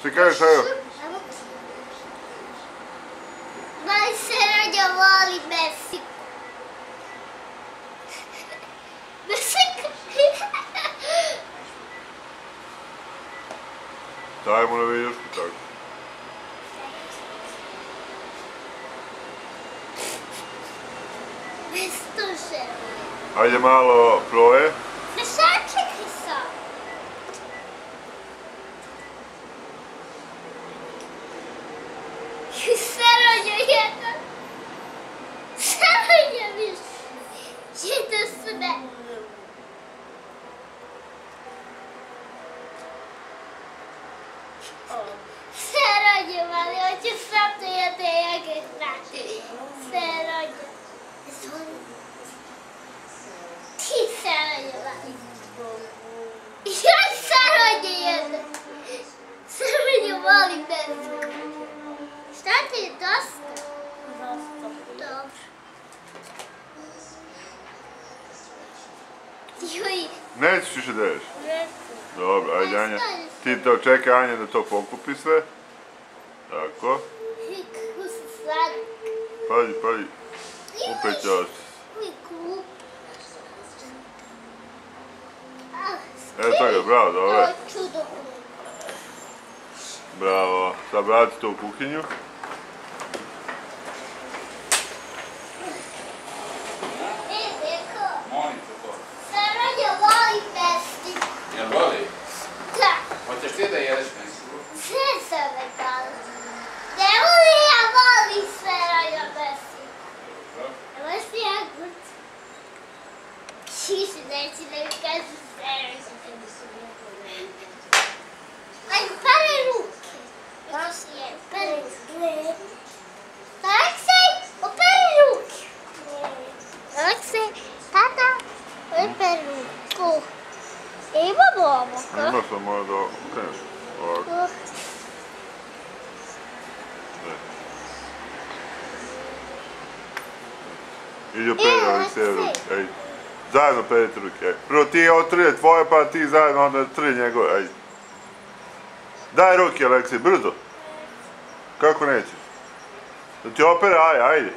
Ti kažeš, evo? Moj se rođa voli Meksiku. Meksika. Dajmo na viljušku tako. Bez tuše. Ajde malo proje. Sačekaj sam. Se rođa jedan. Se rođa više. Jedu sve. Se rođa, ali hoću sam to jede jagodna. Se rođa. Ti se rođa, ali. Ja se rođa jedan. Se rođa, volim Meksiku. Šta ti je dosta? Dobro. Juj. Nećeš više da ješ? Dobro, ajde Anja. Ti to čekaj Anja da to pokupi sve. Tako. Kako se sladak. Pazi, pazi. Upećao si. Evo tako, bravo, dobro. Bravo. Sad vrati to u kuhinju. Jel voli? Da. Hoćeš ti da jedeš Meksiku? Sve sam me dala. Ne voli, ja volim sve rođa Meksiku. Evo si jagod. Šiši, neći da mi kažu sve rođa Meksiku. Ajde, pare ruke. Pare ruke. Aleksej, operi ruke. Aleksej, tata, operi ruku. Imamo ovo, ka? Ima sam mora da okreneš. Ovako. Idi operi Aleksej ruke, ej. Zajedno perite ruke, ej. Prvo ti otrije tvoje, pa ti zajedno onda tri njegove, ej. Daj ruke Aleksej, brzo. Kako nećeš? Da ti opere, ajde.